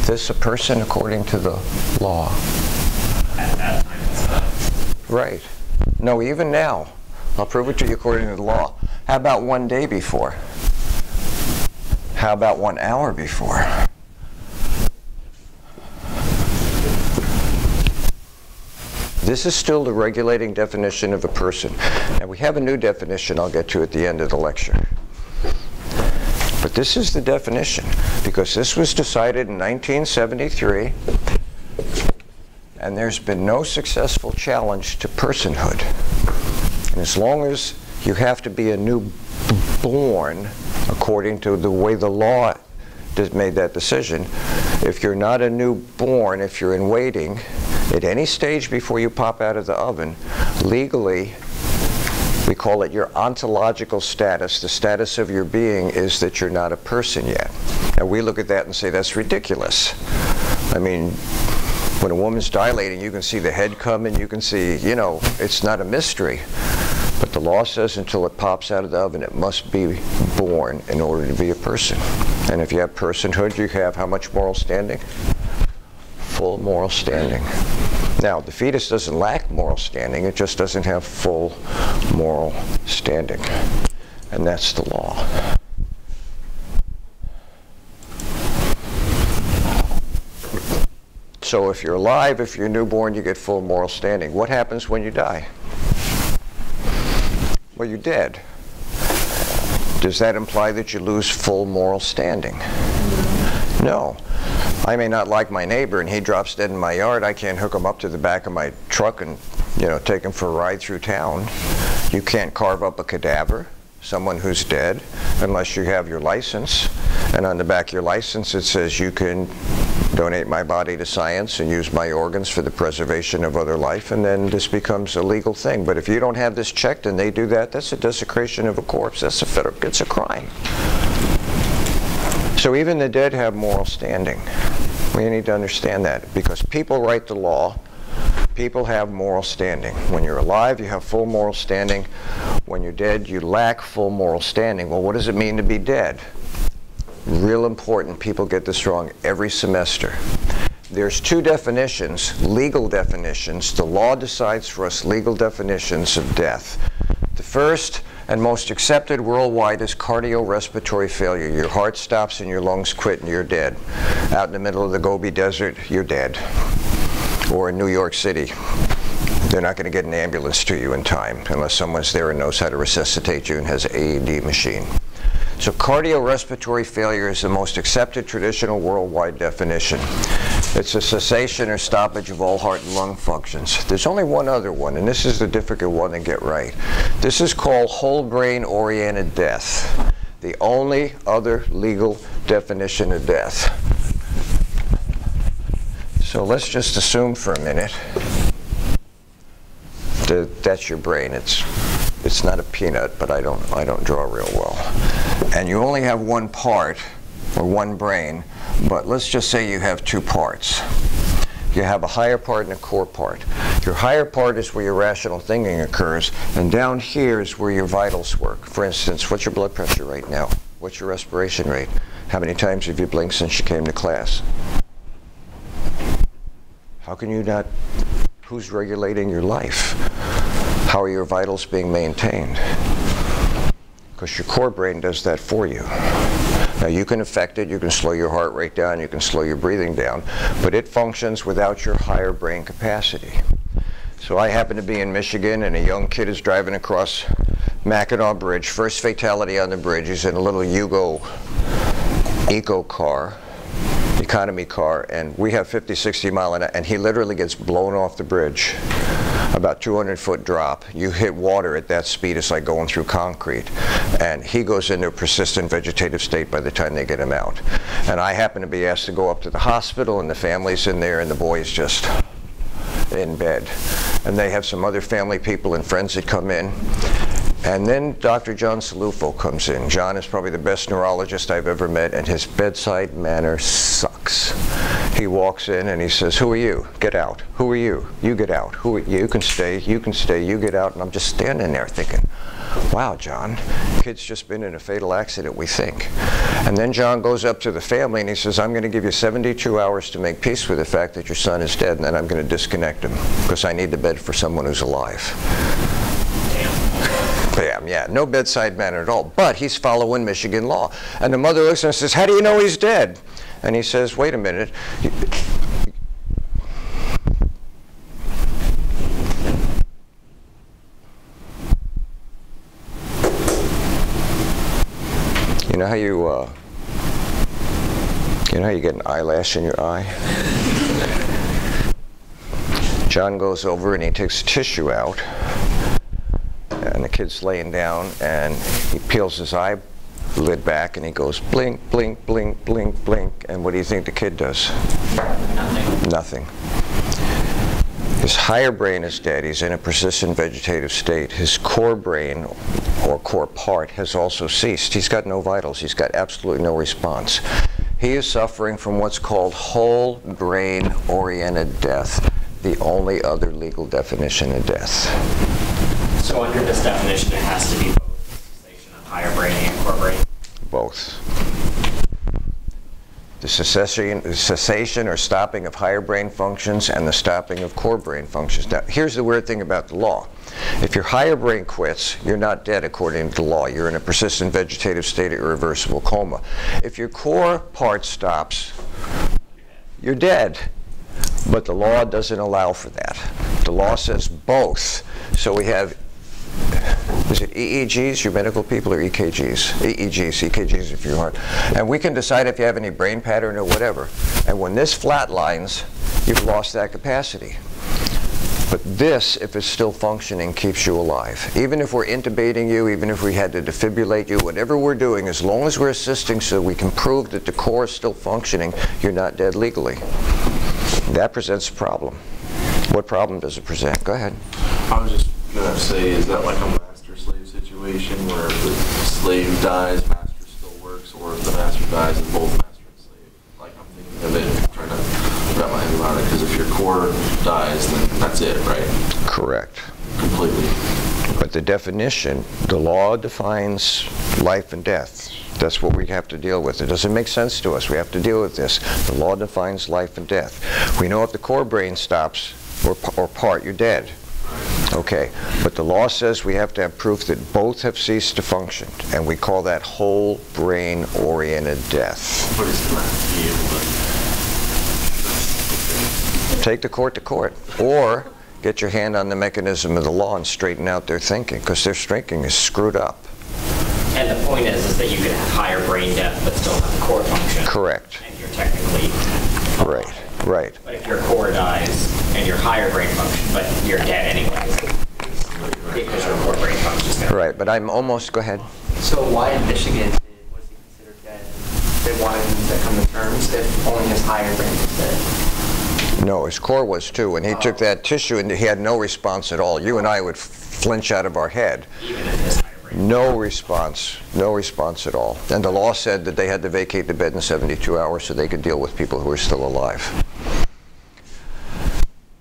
this a person according to the law? At that time. Right. No, even now. I'll prove it to you according to the law. How about 1 day before? How about 1 hour before? This is still the regulating definition of a person. And we have a new definition I'll get to at the end of the lecture. But this is the definition, because this was decided in 1973, and there's been no successful challenge to personhood. And as long as you have to be a newborn, according to the way the law made that decision, if you're not a newborn, if you're in waiting, at any stage before you pop out of the oven, legally, we call it your ontological status. The status of your being is that you're not a person yet. And we look at that and say, that's ridiculous. I mean, when a woman's dilating, you can see the head coming, you can see, you know, it's not a mystery. But the law says until it pops out of the oven, it must be born in order to be a person. And if you have personhood, you have how much moral standing? Full moral standing. Now, the fetus doesn't lack moral standing, it just doesn't have full moral standing. And that's the law. So if you're alive, if you're newborn, you get full moral standing. What happens when you die? Well, you're dead. Does that imply that you lose full moral standing? No. I may not like my neighbor and he drops dead in my yard. I can't hook him up to the back of my truck and, you know, take him for a ride through town. You can't carve up a cadaver, someone who's dead, unless you have your license. And on the back of your license it says you can donate my body to science and use my organs for the preservation of other life, and then this becomes a legal thing. But if you don't have this checked and they do that, that's a desecration of a corpse. That's it's a crime. So even the dead have moral standing. We need to understand that, because people write the law. People have moral standing. When you're alive, you have full moral standing. When you're dead, you lack full moral standing. Well, what does it mean to be dead? Real important. People get this wrong every semester. There's two definitions, legal definitions. The law decides for us legal definitions of death. The first and most accepted worldwide is cardiorespiratory failure. Your heart stops and your lungs quit and you're dead. Out in the middle of the Gobi Desert, you're dead. Or in New York City, they're not going to get an ambulance to you in time unless someone's there and knows how to resuscitate you and has an AED machine. So cardiorespiratory failure is the most accepted traditional worldwide definition. It's a cessation or stoppage of all heart and lung functions. There's only one other one, and this is the difficult one to get right. This is called whole brain oriented death. The only other legal definition of death. So let's just assume for a minute that that's your brain. It's not a peanut, but I don't draw real well. And you only have one part, or one brain, but let's just say you have two parts. You have a higher part and a core part. Your higher part is where your rational thinking occurs, and down here is where your vitals work. For instance, what's your blood pressure right now? What's your respiration rate? How many times have you blinked since you came to class? How can you not? Who's regulating your life? How are your vitals being maintained? Because your core brain does that for you. Now you can affect it, you can slow your heart rate down, you can slow your breathing down, but it functions without your higher brain capacity. So I happen to be in Michigan and a young kid is driving across Mackinac Bridge, first fatality on the bridge. He's in a little Yugo eco car, economy car, and we have 50, 60 mile an hour, and he literally gets blown off the bridge. About 200-foot drop. You hit water at that speed, it's like going through concrete. And he goes into a persistent vegetative state by the time they get him out. And I happen to be asked to go up to the hospital, and the family's in there, and the boy's just in bed. And they have some other family people and friends that come in. And then Dr. John Salufo comes in. John is probably the best neurologist I've ever met, and his bedside manner sucks. He walks in and he says, "Who are you? Get out. Who are you? You get out. Who are you? You can stay. You can stay. You get out." And I'm just standing there thinking, wow, John, kid's just been in a fatal accident, we think. And then John goes up to the family and he says, I'm going to give you 72 hours to make peace with the fact that your son is dead, and then I'm going to disconnect him because I need the bed for someone who's alive. Bam, yeah, no bedside manner at all. But he's following Michigan law. And the mother looks at him and says, how do you know he's dead? And he says, wait a minute. You know how you get an eyelash in your eye? John goes over and he takes tissue out, and the kid's laying down, and he peels his eyelid back, and he goes blink, blink, blink, blink, blink, and what do you think the kid does? Nothing. Nothing. His higher brain is dead. He's in a persistent vegetative state. His core brain, or core part, has also ceased. He's got no vitals. He's got absolutely no response. He is suffering from what's called whole brain oriented death, the only other legal definition of death. So under this definition, it has to be both cessation of higher brain and core brain? Both. The cessation or stopping of higher brain functions and the stopping of core brain functions. Now, here's the weird thing about the law. If your higher brain quits, you're not dead according to the law. You're in a persistent vegetative state of irreversible coma. If your core part stops, you're dead. But the law doesn't allow for that. The law says both. So we have, is it EEGs, your medical people, or EKGs? EKGs if you're heart. And we can decide if you have any brain pattern or whatever. And when this flatlines, you've lost that capacity. But this, if it's still functioning, keeps you alive. Even if we're intubating you, even if we had to defibrillate you, whatever we're doing, as long as we're assisting so we can prove that the core is still functioning, you're not dead legally. That presents a problem. What problem does it present? Go ahead. I was just going to say, is that like a master-slave situation where if the slave dies, master still works, or if the master dies and both master and slave? Like, I'm thinking of it, trying to wrap my head around it, because if your core dies, then that's it, right? Correct. Completely. But the definition, the law defines life and death. That's what we have to deal with. It doesn't make sense to us. We have to deal with this. The law defines life and death. We know if the core brain stops, or part, you're dead. Okay, but the law says we have to have proof that both have ceased to function, and we call that whole brain oriented death. But it's not be able to... Take the court to court, or get your hand on the mechanism of the law and straighten out their thinking, because their thinking is screwed up. And the point is that you can have higher brain death but still have core function. Correct. And you're technically alive. Right, right. But if your core dies and your higher brain function, but you're dead anyways, because your core brain function is going to... Right, but I'm almost, go ahead. So why in Michigan was he considered dead? They wanted him to come to terms if only his higher brain was dead. No, his core was too, and he took that tissue and he had no response at all. You and I would flinch out of our head. Even if his higher brain... No response at all. And the law said that they had to vacate the bed in 72 hours so they could deal with people who were still alive.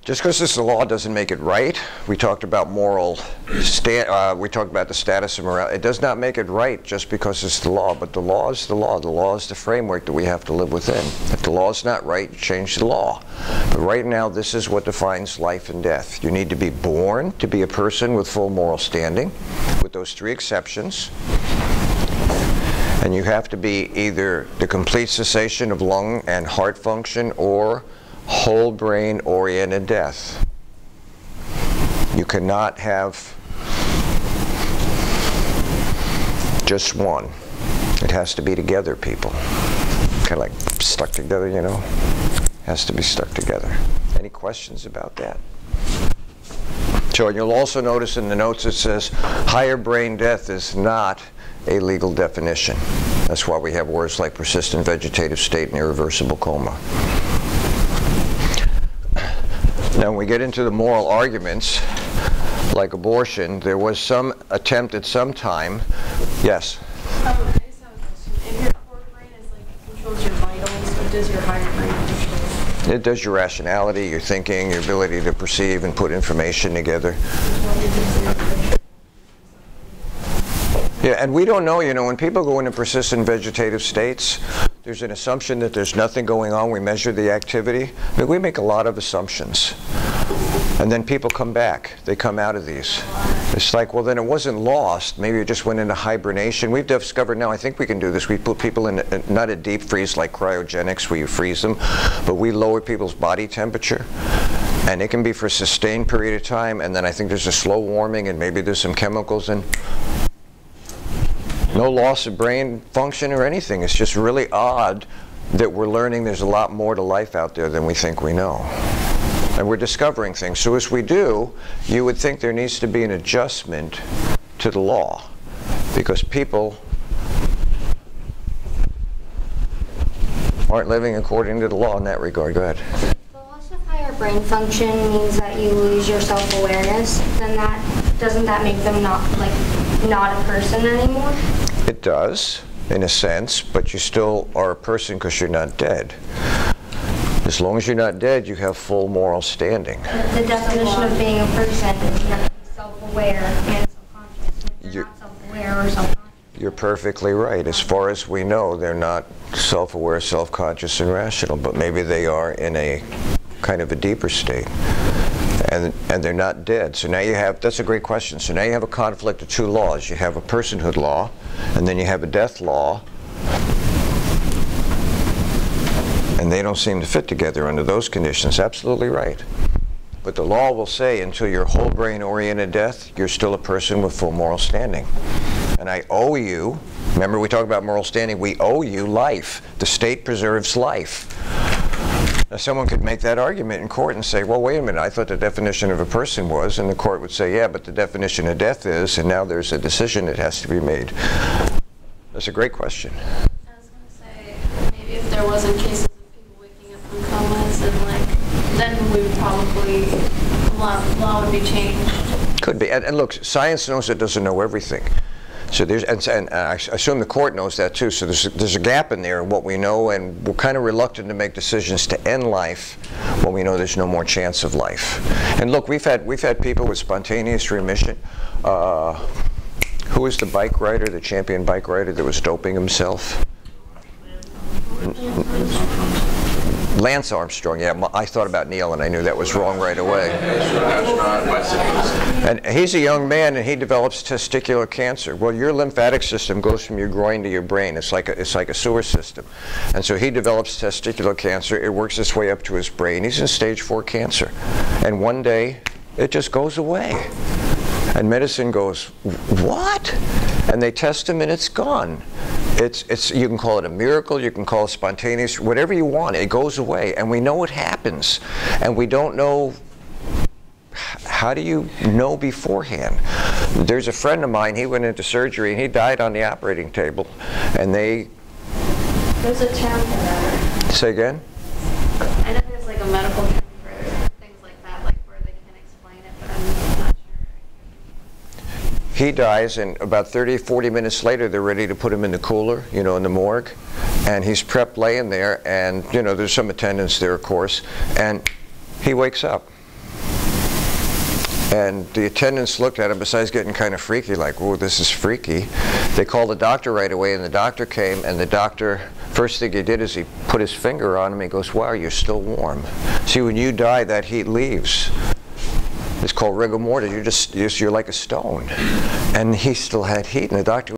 Just because this is the law doesn't make it right. We talked about we talked about the status of morality. It does not make it right just because it's the law, but the law is the law. The law is the framework that we have to live within. If the law is not right, change the law. But right now, this is what defines life and death. You need to be born to be a person with full moral standing, with those three exceptions. And you have to be either the complete cessation of lung and heart function or whole brain oriented death. You cannot have just one. It has to be together, people. Kind of like stuck together, you know? Has to be stuck together. Any questions about that? So you'll also notice in the notes it says higher brain death is not a legal definition. That's why we have words like persistent vegetative state and irreversible coma. Now, when we get into the moral arguments, like abortion, there was some attempt at some time. Yes? I just have a question. If your core brain is like controls your vitals, what does your higher brain control? It does your rationality, your thinking, your ability to perceive and put information together. Yeah, and we don't know, you know, when people go into persistent vegetative states, there's an assumption that there's nothing going on. We measure the activity. I mean, we make a lot of assumptions. And then people come back. They come out of these. It's like, well, then it wasn't lost. Maybe it just went into hibernation. We've discovered now, I think we can do this. We put people in, not a deep freeze like cryogenics where you freeze them, but we lower people's body temperature. And it can be for a sustained period of time. And then I think there's a slow warming, and maybe there's some chemicals in. No loss of brain function or anything. It's just really odd that we're learning there's a lot more to life out there than we think we know. And we're discovering things. So as we do, you would think there needs to be an adjustment to the law, because people aren't living according to the law in that regard. Go ahead. The loss of higher brain function means that you lose your self-awareness. Then doesn't that make them not a person anymore? It does, in a sense, but you still are a person because you're not dead. As long as you're not dead, you have full moral standing. The definition of being a person is you have to be self-aware and self-conscious. If you're not self-aware or self-conscious. You're perfectly right. As far as we know, they're not self-aware, self-conscious, and rational, but maybe they are in a kind of a deeper state. And they're not dead. So now you have, that's a great question. So now you have a conflict of two laws. You have a personhood law, and then you have a death law. And they don't seem to fit together under those conditions. Absolutely right. But the law will say until you're whole brain oriented death, you're still a person with full moral standing. And I owe you, remember we talked about moral standing, we owe you life. The state preserves life. Now someone could make that argument in court and say, well, wait a minute, I thought the definition of a person was, and the court would say, yeah, but the definition of death is, and now there's a decision that has to be made. That's a great question. I was going to say, maybe if there wasn't cases of people waking up from comas, and then we would probably, law would be changed. Could be, and look, science knows it doesn't know everything. So there's, and I assume the court knows that too. So there's a gap in there in what we know, and we're kind of reluctant to make decisions to end life when we know there's no more chance of life. And look, we've had people with spontaneous remission. Who was the bike rider, the champion bike rider that was doping himself? Lance Armstrong, yeah, I thought about Neil and I knew that was wrong right away. And he's a young man and he develops testicular cancer. Well, your lymphatic system goes from your groin to your brain. It's like a sewer system. And so he develops testicular cancer. It works its way up to his brain. He's in stage 4 cancer. And one day, it just goes away. And medicine goes, what? And they test him and it's gone. You can call it a miracle, you can call it spontaneous, whatever you want, it goes away. And we know it happens. And we don't know, how do you know beforehand? There's a friend of mine, he went into surgery and he died on the operating table. And There's a term for that. Say again? I know there's like a medical term for things like that, like where they can't explain it, but I'm not sure. He dies, and about 30, 40 minutes later, they're ready to put him in the cooler, you know, in the morgue. And he's prepped laying there, and, you know, there's some attendants there, of course. And he wakes up. And the attendants looked at him, besides getting kind of freaky, like, oh, this is freaky. They called the doctor right away, and the doctor came, and the doctor, first thing he did is he put his finger on him. He goes, wow, you're still warm. See, when you die, that heat leaves. It's called rigor mortis. You're like a stone. And he still had heat, and the doctor